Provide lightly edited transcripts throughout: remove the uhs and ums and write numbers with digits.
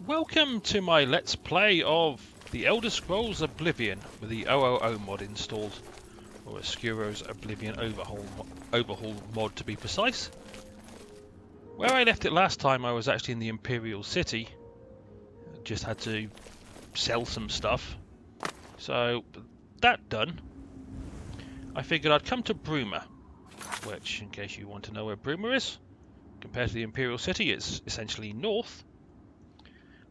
Welcome to my Let's Play of The Elder Scrolls Oblivion with the OOO mod installed, or Oscuro's Oblivion Overhaul mod to be precise. Where I left it last time I was actually in the Imperial City. Just had to sell some stuff. So, that done, I figured I'd come to Bruma, which, in case you want to know where Bruma is, compared to the Imperial City, it's essentially north.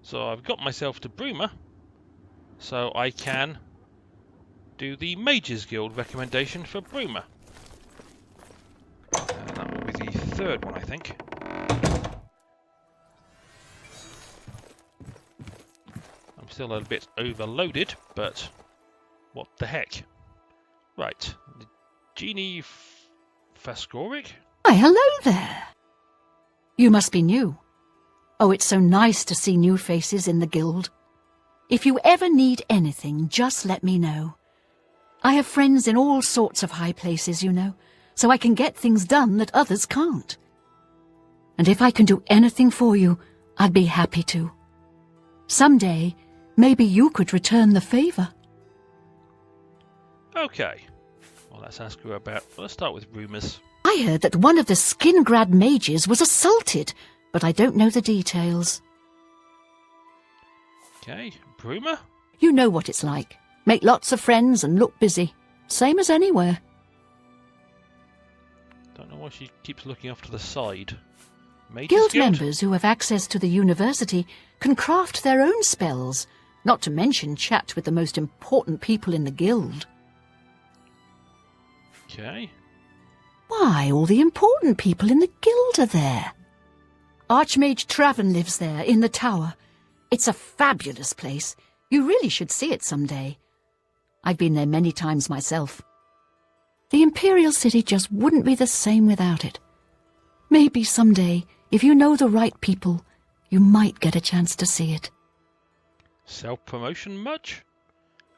So I've got myself to Bruma, so I can do the Mages Guild recommendation for Bruma. And that will be the third one, I think. I'm still a little bit overloaded, but what the heck. Right, Genie Fascoric? Why, hello there. You must be new. Oh, it's so nice to see new faces in the guild. If you ever need anything, just let me know. I have friends in all sorts of high places, you know, so I can get things done that others can't. And if I can do anything for you, I'd be happy to. Someday, maybe you could return the favour. Okay. Well, let's ask her about... Let's start with rumours. I heard that one of the Skingrad mages was assaulted, but I don't know the details. Okay, Bruma? You know what it's like. Make lots of friends and look busy. Same as anywhere. Don't know why she keeps looking off to the side. Mages Guild Guild? members who have access to the university can craft their own spells, not to mention chat with the most important people in the guild. Okay. Why, all the important people in the guild are there. Archmage Traven lives there, in the tower. It's a fabulous place. You really should see it someday. I've been there many times myself. The Imperial City just wouldn't be the same without it. Maybe someday, if you know the right people, you might get a chance to see it. Self-promotion much?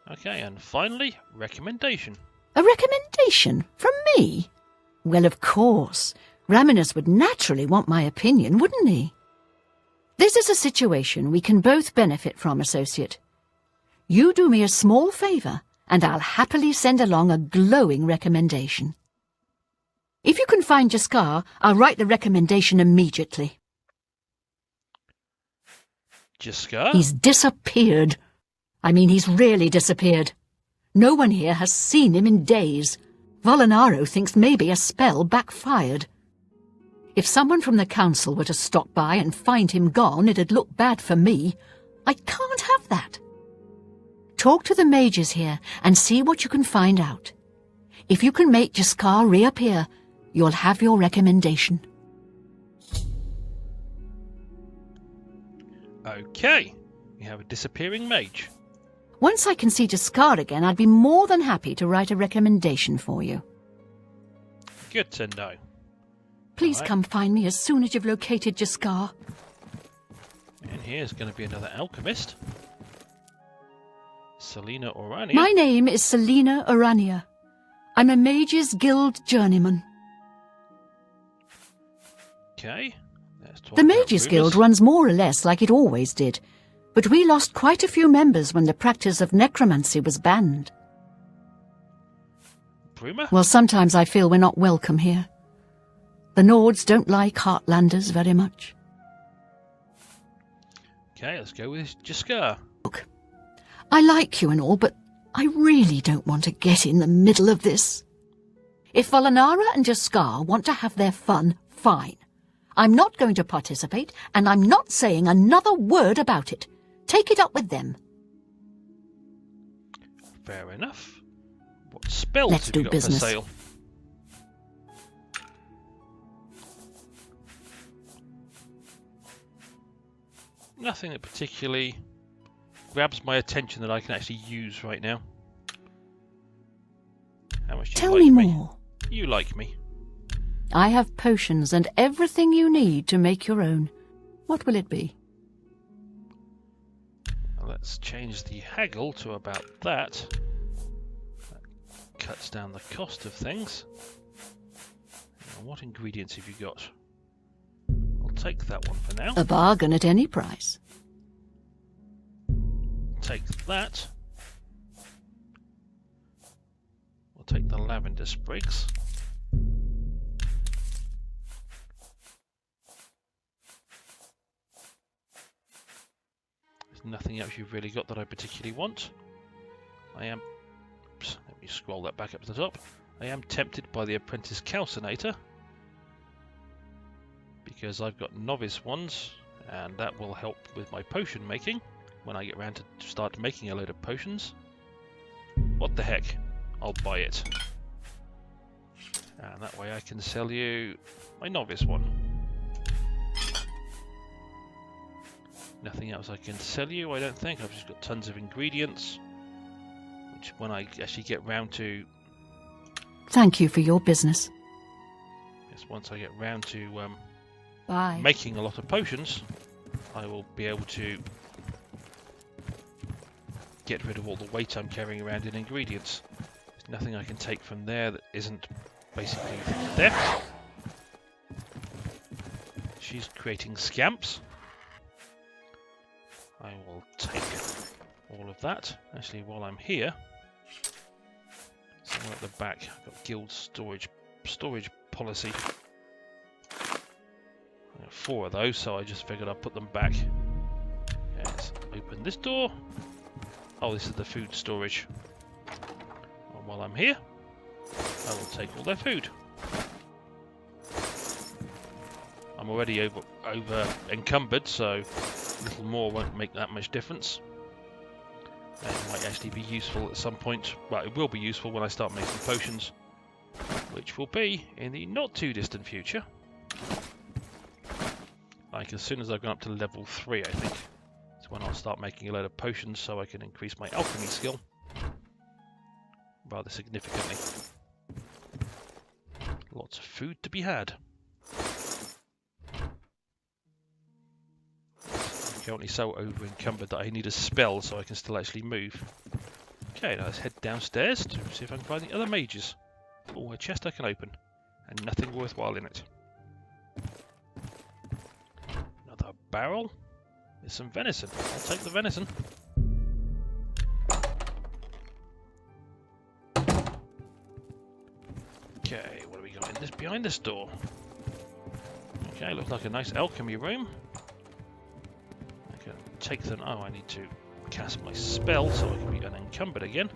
Okay, and finally, recommendation. A recommendation from me? Well, of course. Raminus would naturally want my opinion, wouldn't he? This is a situation we can both benefit from, associate. You do me a small favour, and I'll happily send along a glowing recommendation. If you can find Jaskar, I'll write the recommendation immediately. Jaskar? He's disappeared. I mean, he's really disappeared. No one here has seen him in days. Volinaro thinks maybe a spell backfired. If someone from the council were to stop by and find him gone, it'd look bad for me. I can't have that. Talk to the mages here and see what you can find out. If you can make Jaskar reappear, you'll have your recommendation. Okay, we have a disappearing mage. Once I can see Jaskar again, I'd be more than happy to write a recommendation for you. Good to know. Please Right. come find me as soon as you've located Jaskar. And here's going to be another alchemist. Selena Orania. My name is Selena Orania. I'm a Mages Guild journeyman. Okay. Let's talk The about Mages Guild rumours. runs more or less like it always did, but we lost quite a few members when the practice of necromancy was banned. Bruma? Well, sometimes I feel we're not welcome here. The Nords don't like Heartlanders very much. Okay, let's go with Jaskar. Look, I like you and all, but I really don't want to get in the middle of this. If Volinara and Jaskar want to have their fun, fine. I'm not going to participate, and I'm not saying another word about it. Take it up with them. Fair enough. What spells Let's have you do got business. for sale? Nothing that particularly grabs my attention that I can actually use right now. How much do you Tell like me more. You like me. I have potions and everything you need to make your own. What will it be? Let's change the haggle to about that. That cuts down the cost of things. Now, what ingredients have you got? I'll take that one for now. A bargain at any price. take that. We'll take the lavender sprigs. There's nothing else you've really got that I particularly want. I am... Oops, let me scroll that back up to the top. I am tempted by the apprentice calcinator, because I've got novice ones, and that will help with my potion making when I get around to start making a load of potions. What the heck? I'll buy it. And that way I can sell you my novice one. Nothing else I can sell you, I don't think. I've just got tons of ingredients, which when I actually get round to... Thank you for your business. Yes, once I get round to Bye. making a lot of potions, I will be able to get rid of all the weight I'm carrying around in ingredients. There's nothing I can take from there that isn't basically theft. She's creating scamps. I will take all of that. Actually, while I'm here, somewhere at the back, I've got guild storage policy. I got 4 of those, so I just figured I'd put them back. Yes, open this door. Oh, this is the food storage. And while I'm here, I will take all their food. I'm already over encumbered, so a little more won't make that much difference. And it might actually be useful at some point. Well, it will be useful when I start making potions, which will be in the not too distant future. Like as soon as I've gone up to level 3, I think, is when I'll start making a load of potions so I can increase my alchemy skill rather significantly. Lots of food to be had. I'm currently so over encumbered that I need a spell so I can still actually move. Okay, now let's head downstairs to see if I can find the other mages. Oh, a chest I can open, and nothing worthwhile in it. Another barrel. There's some venison. I'll take the venison. Okay, what do we got in this behind this door? Okay, looks like a nice alchemy room. I can take them. Oh, I need to cast my spell so I can be unencumbered again.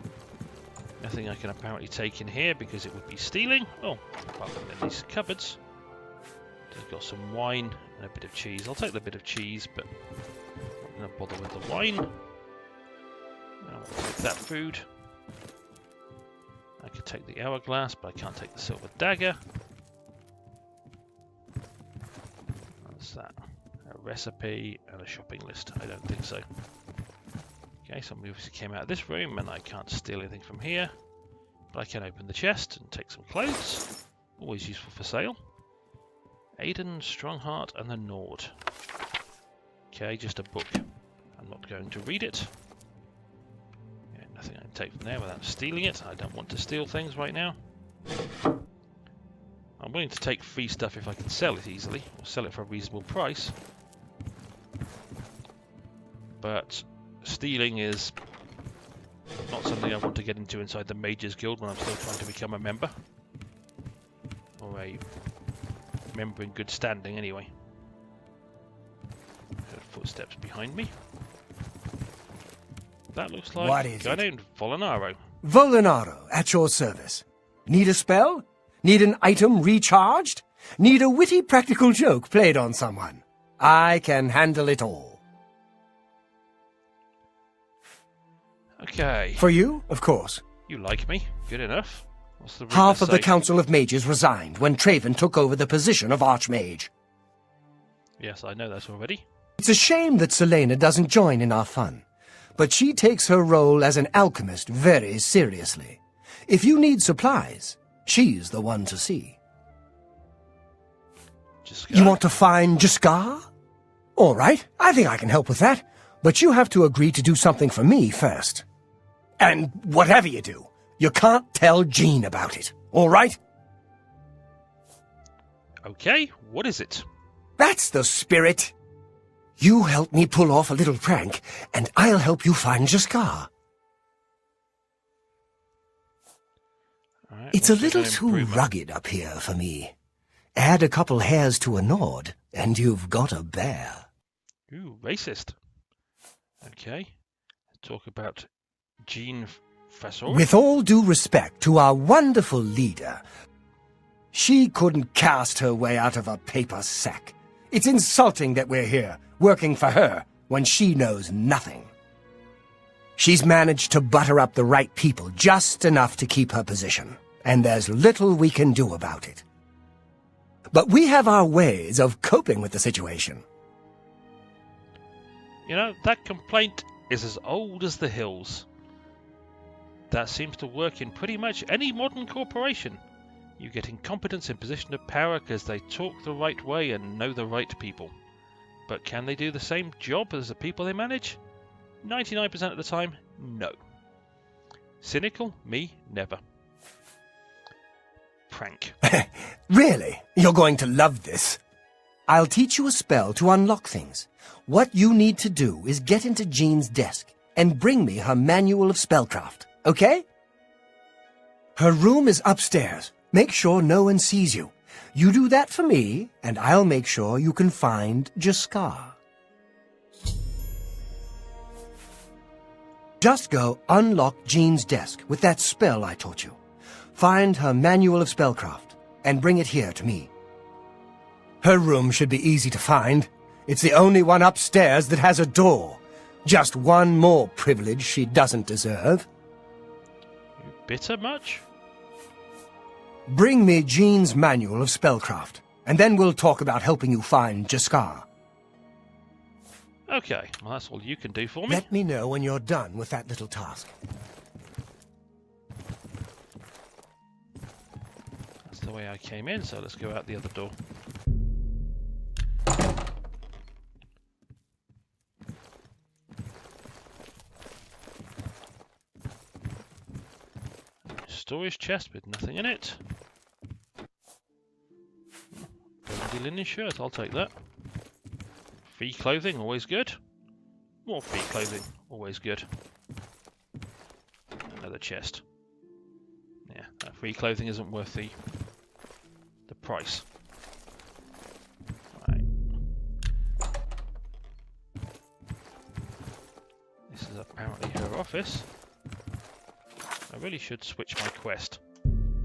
Nothing I can apparently take in here because it would be stealing. Oh, apart from in these cupboards. Just got some wine and a bit of cheese. I'll take the bit of cheese, but I'm not going to bother with the wine. I'll take that food. I could take the hourglass, but I can't take the silver dagger. What's that? A recipe and a shopping list. I don't think so. Okay, somebody obviously came out of this room, and I can't steal anything from here. But I can open the chest and take some clothes. Always useful for sale. Aiden, Strongheart, and the Nord. Okay, just a book. I'm not going to read it. Yeah, nothing I can take from there without stealing it. I don't want to steal things right now. I'm willing to take free stuff if I can sell it easily, or sell it for a reasonable price. But stealing is not something I want to get into inside the Mages Guild when I'm still trying to become a member. Or a member in good standing, anyway. Heard footsteps behind me. That looks like What a is guy it? named Volinaro. Volinaro, at your service. Need a spell? Need an item recharged? Need a witty practical joke played on someone? I can handle it all. Okay. For you, of course. You like me. Good enough. What's the Half rumour of the say? Council of Mages resigned when Traven took over the position of Archmage. Yes, I know that already. It's a shame that Selena doesn't join in our fun, but she takes her role as an alchemist very seriously. If you need supplies, she's the one to see. Just You want to find Jaskar? All right, I think I can help with that, but you have to agree to do something for me first. And whatever you do, you can't tell Jean about it, all right? Okay, what is it? That's the spirit. You help me pull off a little prank, and I'll help you find Jaskar. Alright, It's a what's little your name, too Bruma? rugged up here for me. Add a couple hairs to a Nord, and you've got a bear. Ooh, racist. Okay. Let's talk about Jean Fasor. With all due respect to our wonderful leader, she couldn't cast her way out of a paper sack. It's insulting that we're here, working for her, when she knows nothing. She's managed to butter up the right people just enough to keep her position, and there's little we can do about it. But we have our ways of coping with the situation. You know, that complaint is as old as the hills. That seems to work in pretty much any modern corporation. You get incompetence in position of power because they talk the right way and know the right people. But can they do the same job as the people they manage? 99% of the time, no. Cynical? Me? Never. Prank. Really? You're going to love this. I'll teach you a spell to unlock things. What you need to do is get into Jean's desk and bring me her manual of spellcraft, okay? Her room is upstairs. Make sure no one sees you. You do that for me, and I'll make sure you can find Jaskar. Just go unlock Jean's desk with that spell I taught you. Find her manual of spellcraft, and bring it here to me. Her room should be easy to find. It's the only one upstairs that has a door. Just one more privilege she doesn't deserve. You bitter much? Bring me Jean's manual of spellcraft, and then we'll talk about helping you find Jaskar. Okay, well that's all you can do for me. Let me know when you're done with that little task. That's the way I came in, so let's go out the other door. Storage chest with nothing in it. Burgundy linen shirt, I'll take that. Free clothing, always good. More free clothing, always good. Another chest. Yeah, that free clothing isn't worth the price. Right. This is apparently her office. I really should switch my quest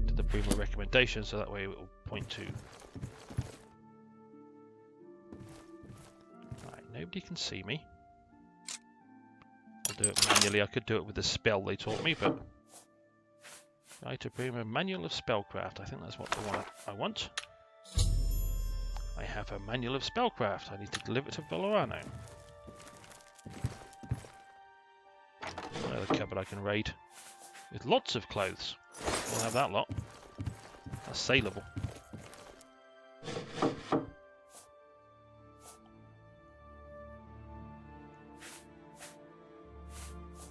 to the Bruma recommendation so that way it will point to... Right, nobody can see me. I'll do it manually. I could do it with the spell they taught me, but... Right, to Bruma Manual of Spellcraft. I think that's what the one I want. I have a Manual of Spellcraft. I need to deliver it to Valorano. Another cupboard I can raid. With lots of clothes. We'll have that lot. That's saleable.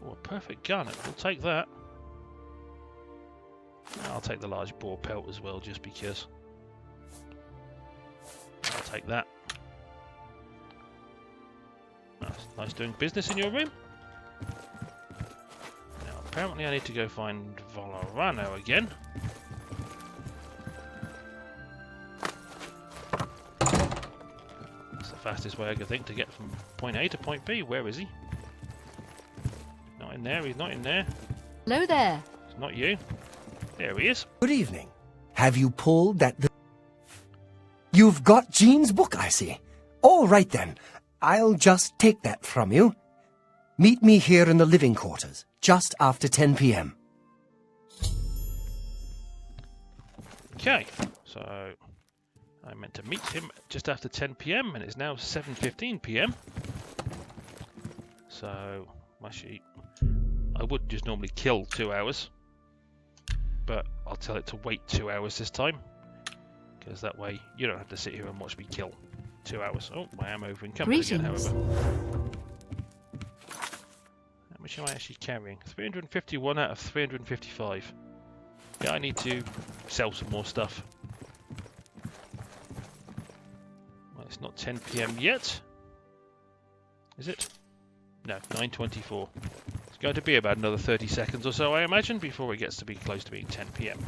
Oh, a perfect gun. We'll take that. I'll take the large boar pelt as well, just because. I'll take that. That's nice doing business in your room. Apparently I need to go find Valorano again. That's the fastest way I could think to get from point A to point B. Where is he? Not in there, he's not in there. Hello there. It's not you. There he is. Good evening. Have you pulled that... You've got Jean's book, I see. All right then. I'll just take that from you. Meet me here in the living quarters, just after 10 p.m. Okay, so I meant to meet him just after 10 p.m. and it's now 7:15 p.m. So, actually, I would just normally kill 2 hours, but I'll tell it to wait 2 hours this time, because that way you don't have to sit here and watch me kill 2 hours. Oh, I am over encumbered again, however. How much am I actually carrying? 351 out of 355. Yeah, I need to sell some more stuff. Well, it's not 10 p.m. yet. Is it? No, 9:24. It's going to be about another 30 seconds or so, I imagine, before it gets to be close to being 10 PM.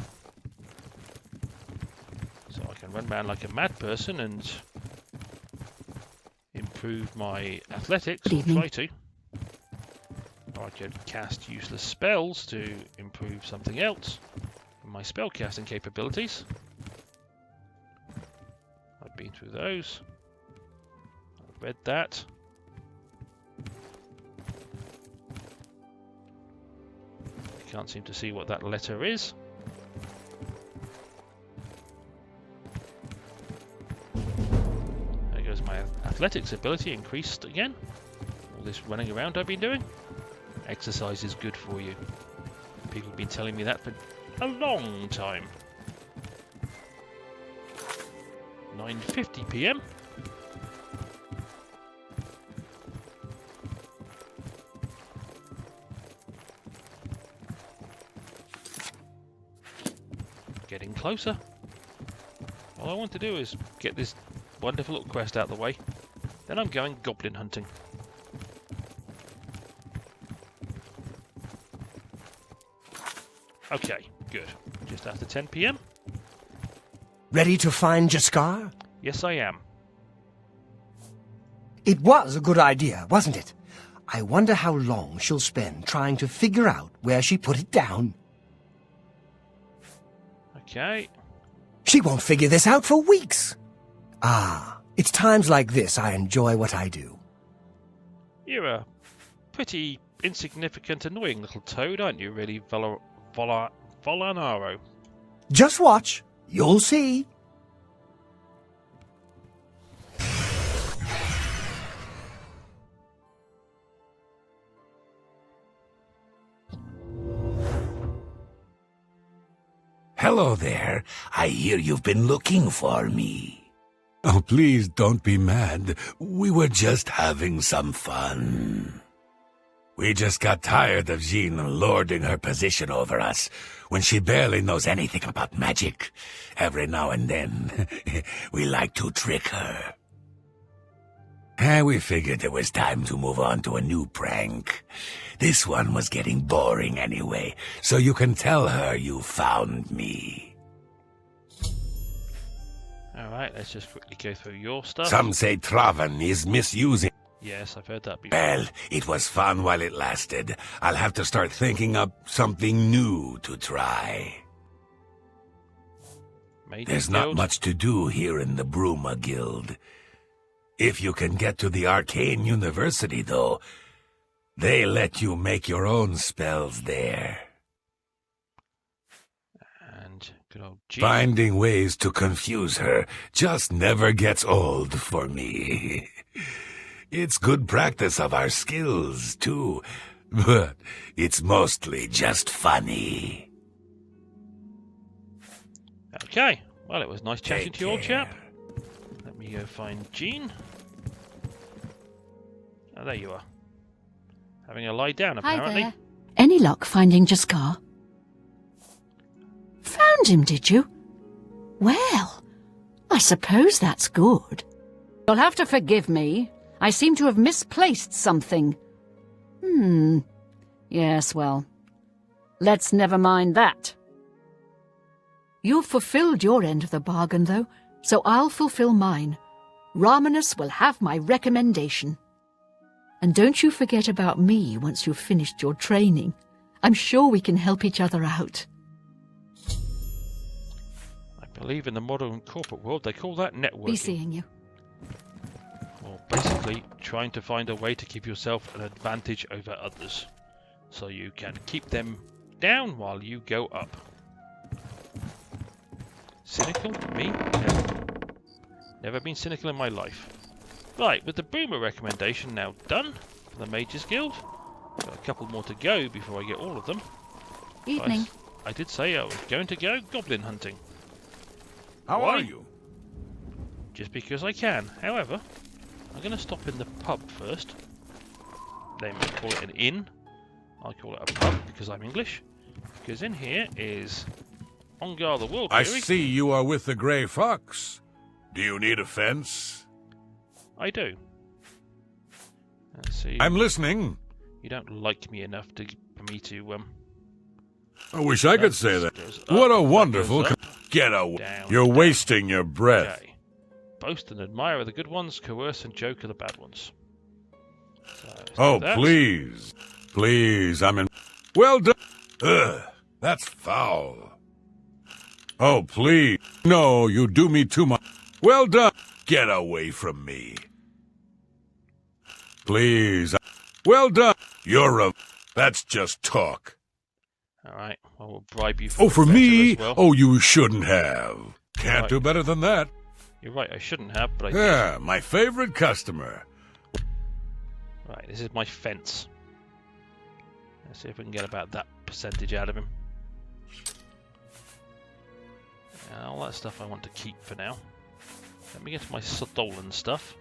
So I can run around like a mad person and improve my athletics, or try to. Or I could cast useless spells to improve something else in my spellcasting capabilities. I've been through those. I've read that. I can't seem to see what that letter is. There goes my athletics ability increased again. All this running around I've been doing. Exercise is good for you. People have been telling me that for a long time. 9:50 PM. Getting closer. All I want to do is get this wonderful little quest out of the way. Then I'm going goblin hunting. Okay, good. Just after 10 PM. Ready to find Jaskar? Yes, I am. It was a good idea, wasn't it? I wonder how long she'll spend trying to figure out where she put it down. Okay. She won't figure this out for weeks. Ah, it's times like this I enjoy what I do. You're a pretty insignificant, annoying little toad, aren't you, really, Volanaro? Just watch. You'll see. Hello there. I hear you've been looking for me. Oh, please don't be mad. We were just having some fun. We just got tired of Jean lording her position over us when she barely knows anything about magic. Every now and then, we like to trick her. We figured it was time to move on to a new prank. This one was getting boring anyway, so you can tell her you found me. Alright, let's just quickly go through your stuff. Some say Traven is misusing. Yes, I've heard that before. Well, it was fun while it lasted. I'll have to start thinking up something new to try. Mages There's Guild. not much to do here in the Bruma Guild. If you can get to the Arcane University, though, they let you make your own spells there. And good old G. Finding ways to confuse her just never gets old for me. It's good practice of our skills, too, but it's mostly just funny. Okay, well, it was nice chatting Take to you, old care. chap. Let me go find Jean. Oh, there you are. Having a lie down, apparently. Hi there. Any luck finding Jaskar? Found him, did you? Well, I suppose that's good. You'll have to forgive me. I seem to have misplaced something. Yes, well, let's never mind that. You've fulfilled your end of the bargain, though, so I'll fulfill mine. Ramanus will have my recommendation. And don't you forget about me once you've finished your training. I'm sure we can help each other out. I believe in the modern corporate world they call that networking. Be seeing you. Or basically trying to find a way to give yourself an advantage over others, so you can keep them down while you go up. Cynical? Me? Never been cynical in my life. Right, with the Bruma recommendation now done for the Mages Guild. Got a couple more to go before I get all of them. Evening. I did say I was going to go goblin hunting. How Why? are you? Just because I can. However, I'm going to stop in the pub first. They may call it an inn. I call it a pub because I'm English. Because in here is Ongar the World I Weary. see you are with the Grey Fox. Do you need a fence? I do. See, I'm listening. you don't like me enough for me to I wish I could say that. goes up, What a that wonderful... goes up, Get away. down, You're down. wasting your breath. Okay. Boast and admire the good ones, coerce and joke are the bad ones. So, Oh, that. please. Please, I'm in... Well done. Ugh, that's foul. Oh, please. No, you do me too much. Well done. Get away from me. Please. Well done. You're a... That's just talk. Alright, I will bribe you Oh, for better me? as well. Oh, you shouldn't have. Can't Right. do better than that. You're right, I shouldn't have, but I did. Yeah, my favorite customer. Right, this is my fence. Let's see if we can get about that percentage out of him. All that stuff I want to keep for now. Let me get to my stolen stuff.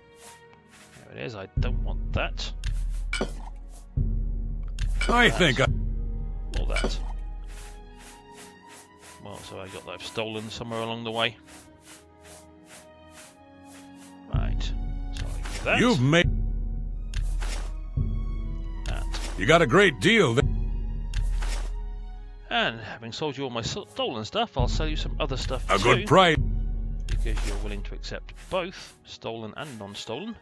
There it is, I don't want that. I think I... All that. Well, so I got that stolen somewhere along the way. Right, so I give that. You've made... That. You got a great deal there. And having sold you all my stolen stuff, I'll sell you some other stuff A too. good price. Because you're willing to accept both, stolen and non-stolen.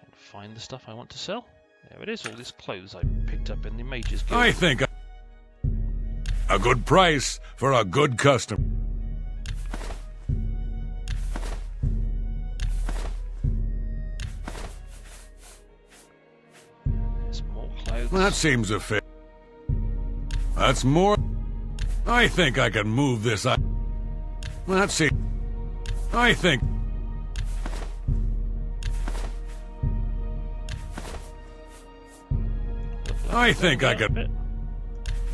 And find the stuff I want to sell. There it is, all these clothes I picked up in the Mages Guild. I think a good price for a good customer. There's more clothes. That seems a fit. That's more. I think I can move this up. Let's see. I think. I think I could. Bit.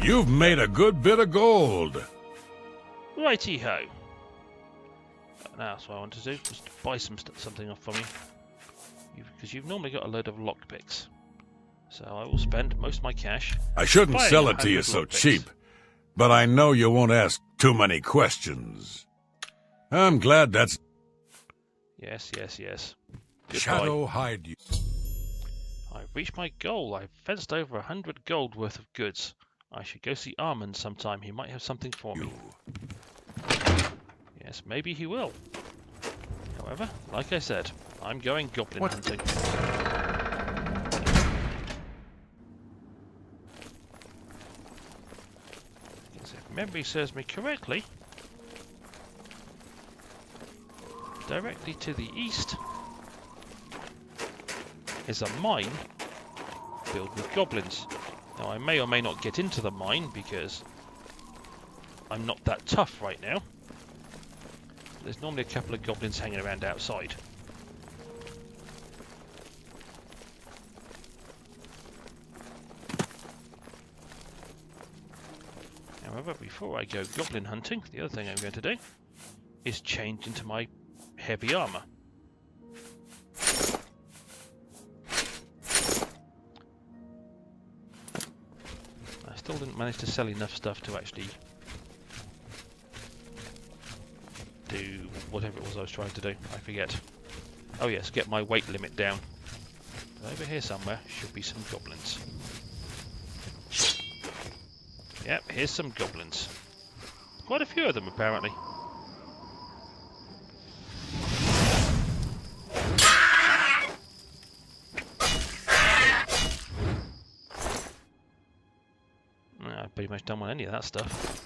You've made a good bit of gold. Righty ho. Now, that's what I want to do. Just buy something off from you. Because you've normally got a load of lockpicks. So I will spend most of my cash. I shouldn't buying sell it to you 100 so lockpicks. cheap, but I know you won't ask too many questions. I'm glad that's... Yes, yes, yes. Goodbye. Shadow hide you. I've reached my goal. I've fenced over 100 gold worth of goods. I should go see Armand sometime. He might have something for me. Yes, maybe he will. However, like I said, I'm going goblin hunting. Because if memory serves me correctly, directly to the east is a mine filled with goblins. Now I may or may not get into the mine because I'm not that tough right now. There's normally a couple of goblins hanging around outside. However, before I go goblin hunting, the other thing I'm going to do is change into my heavy armor. I still didn't manage to sell enough stuff to actually do whatever it was I was trying to do. I forget. Oh yes, get my weight limit down. Over here somewhere should be some goblins. Yep, here's some goblins. Quite a few of them apparently. I pretty much don't want any of that stuff.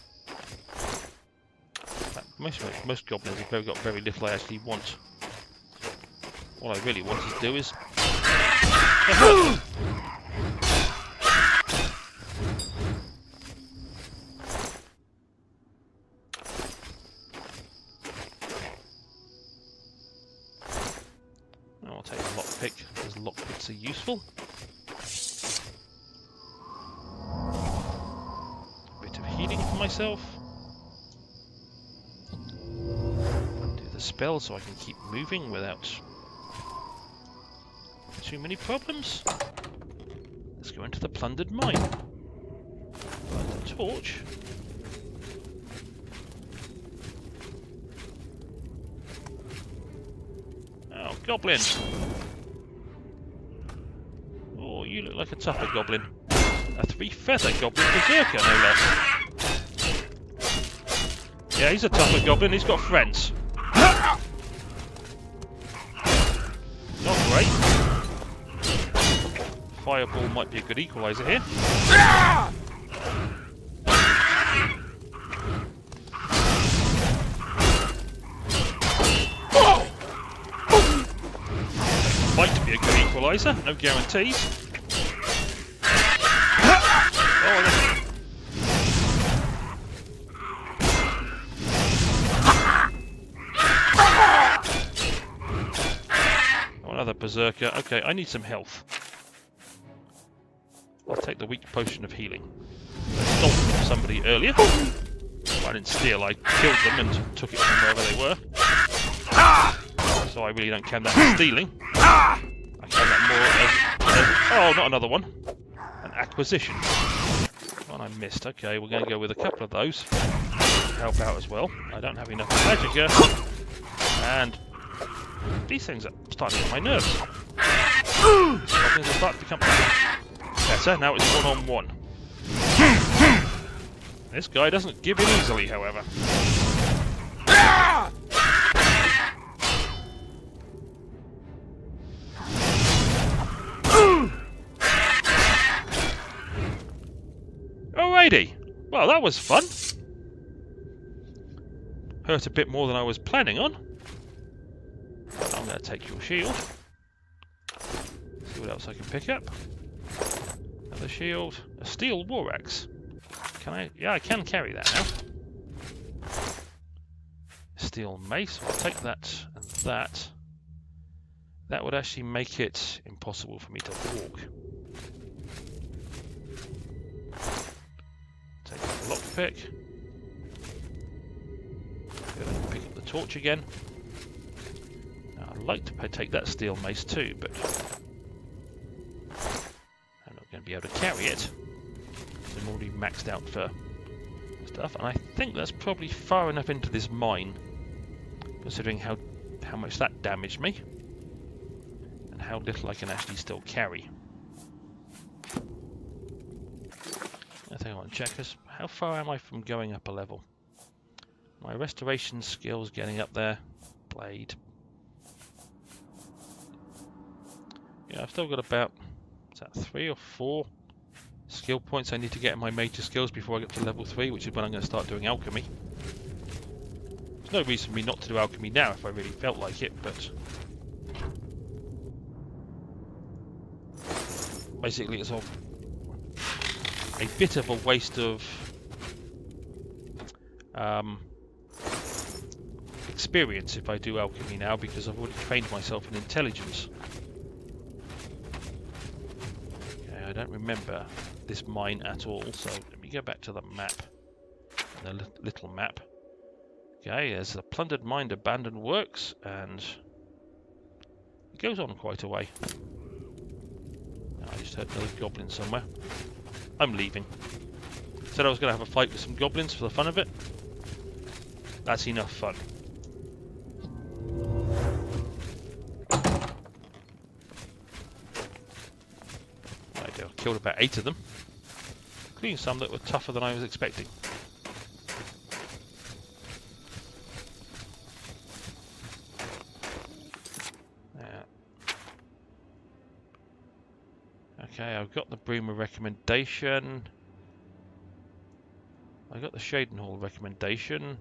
In fact, most goblins have got very little I actually want. All I really want to do is... I'll take a lockpick, because lockpicks are useful. Bit of healing for myself. Do the spell so I can keep moving without too many problems. Let's go into the plundered mine. Light the torch. Goblin! Oh, you look like a tougher goblin. A 3-feather goblin berserker, no less. Yeah, he's a tougher goblin, he's got friends. Not great. Fireball might be a good equaliser here. Might be a good equaliser, no guarantees. Oh, another berserker. Okay, I need some health. I'll take the weak potion of healing. I stole it from somebody earlier. Well, I didn't steal, I killed them and took it from wherever they were. So I really don't count that as stealing. I count that more as... Oh, not another one. An acquisition. One I missed. Okay, we're going to go with a couple of those. Help out as well. I don't have enough magicka. And these things are starting to get my nerves. Things are starting to become better. Now it's one-on-one. This guy doesn't give in easily, however. Alrighty. Well, that was fun. Hurt a bit more than I was planning on. I'm going to take your shield. See what else I can pick up. Another shield. A steel war axe. Can I? Yeah, I can carry that now. Steel mace. I'll take that and that. That would actually make it impossible for me to walk. Take the lockpick. Pick up the torch again. Now, I'd like to take that steel mace too, but I'm not going to be able to carry it. I'm already maxed out for stuff, and I think that's probably far enough into this mine, considering how much that damaged me, and how little I can actually still carry. I think I want to check this. How far am I from going up a level? My restoration skills getting up there. Blade. Yeah, I've still got about, is that 3 or 4 skill points I need to get in my major skills before I get to level 3, which is when I'm going to start doing alchemy. There's no reason for me not to do alchemy now if I really felt like it, but basically it's all a bit of a waste of experience if I do alchemy now, because I've already trained myself in intelligence. Okay, I don't remember this mine at all, so let me go back to the map, the little map. Okay, there's a plundered mine, abandoned works, and it goes on quite a way. I just heard another goblin somewhere. I'm leaving. Said I was going to have a fight with some goblins for the fun of it. That's enough fun. I killed about 8 of them, including some that were tougher than I was expecting. Okay, I've got the Bruma recommendation. I got the Shadenhall recommendation.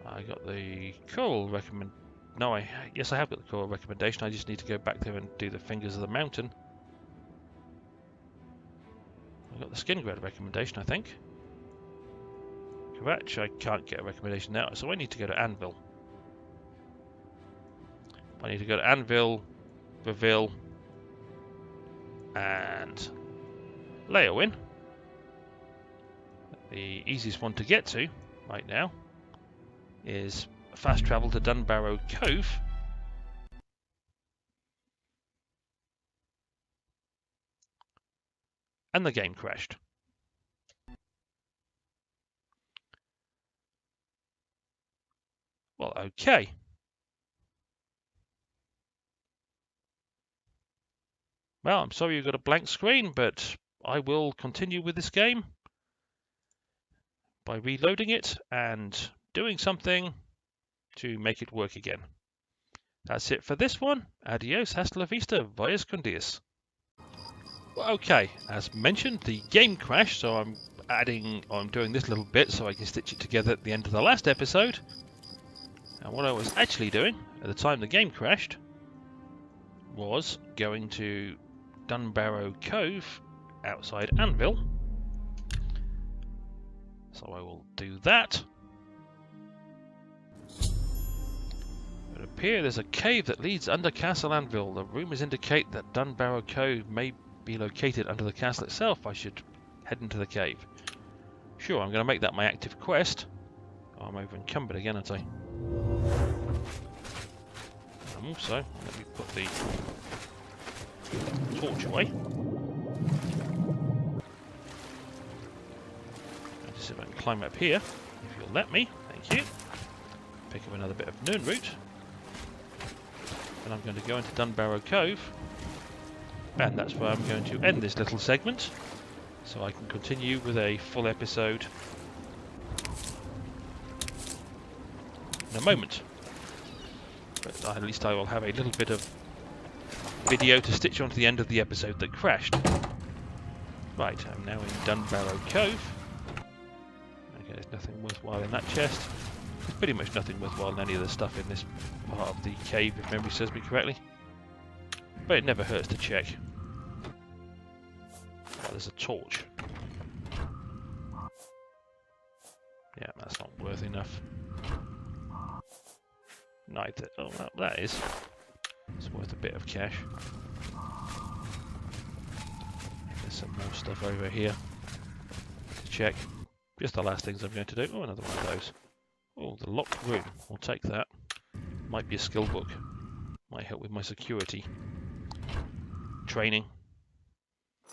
I got the Coral recommend. No, yes, I have got the Coral recommendation. I just need to go back there and do the Fingers of the Mountain. I got the Skingrad recommendation, I think. Kvatch, I can't get a recommendation now, so I need to go to Anvil. I need to go to Anvil, Reville, and Leowin. The easiest one to get to right now is fast travel to Dunbarrow Cove. And the game crashed. Well, okay. Well, I'm sorry you got a blank screen, but I will continue with this game by reloading it and doing something to make it work again. That's it for this one. Adios, hasta la vista, vaya con Dios. Okay, as mentioned, the game crashed, so I'm doing this little bit so I can stitch it together at the end of the last episode. And what I was actually doing at the time the game crashed was going to Dunbarrow Cove outside Anvil. So I will do that. It appears there's a cave that leads under Castle Anvil. The rumours indicate that Dunbarrow Cove may be located under the castle itself. I should head into the cave. Sure, I'm going to make that my active quest. Oh, I'm over encumbered again, aren't I? And also, let me put the torch away. And just see if I can climb up here, if you'll let me. Thank you. Pick up another bit of Nern root. And I'm going to go into Dunbarrow Cove. And that's where I'm going to end this little segment, so I can continue with a full episode in a moment. But at least I will have a little bit of video to stitch onto the end of the episode that crashed. Right, I'm now in Dunbarrow Cove. Okay, there's nothing worthwhile in that chest. There's pretty much nothing worthwhile in any of the stuff in this part of the cave, if memory serves me correctly. But it never hurts to check. Oh, there's a torch. Yeah, that's not worth enough. Neither. Oh, that is. It's worth a bit of cash. There's some more stuff over here to check. Just the last things I'm going to do. Oh, another one of those. Oh, the locked room. I'll take that. Might be a skill book. Might help with my security. Training.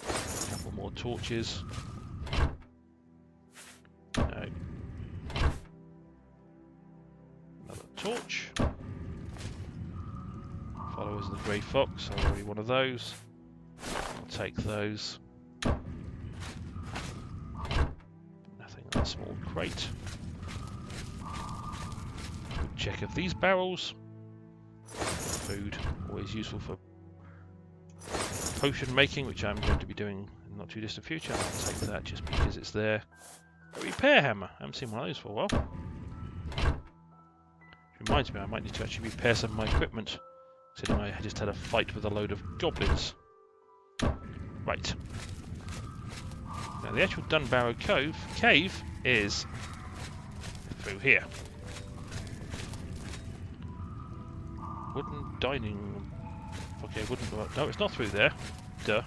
A couple more torches. No. Another torch. Followers of the Grey Fox. I'll already one of those. I'll take those. Nothing in that small crate. Good check of these barrels. Food, always useful for potion making, which I'm going to be doing in the not too distant future. I'll take that just because it's there. A repair hammer. I haven't seen one of those for a while. Which reminds me, I might need to actually repair some of my equipment, considering I just had a fight with a load of goblins. Right. Now the actual Dunbarrow cave is through here. Wooden dining room. Okay, wooden. No, it's not through there. Duh.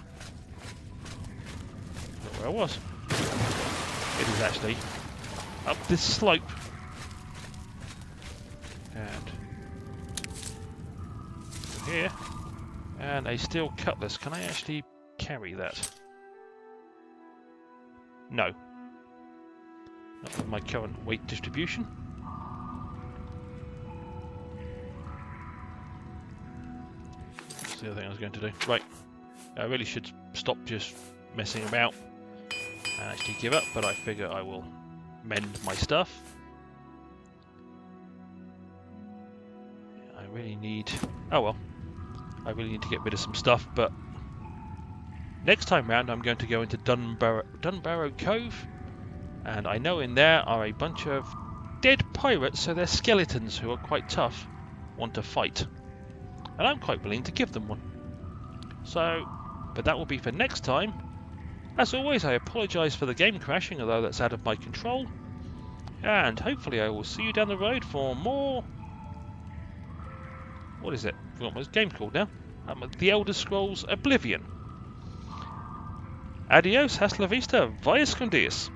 Not where I was. It is actually up this slope. And here. And a steel cutlass. Can I actually carry that? No. Not with my current weight distribution. That's the other thing I was going to do. Right. I really should stop just messing about and actually give up, but I figure I will mend my stuff. I really need... Oh well. I really need to get rid of some stuff, but next time round I'm going to go into Dunbarrow Cove, and I know in there are a bunch of dead pirates, so they're skeletons who are quite tough, want to fight. And I'm quite willing to give them one. So, but that will be for next time. As always, I apologise for the game crashing, although that's out of my control. And hopefully I will see you down the road for more... What is it? I forgot what this game's called now. The Elder Scrolls Oblivion. Adios, hasta la vista, vaya con Dios.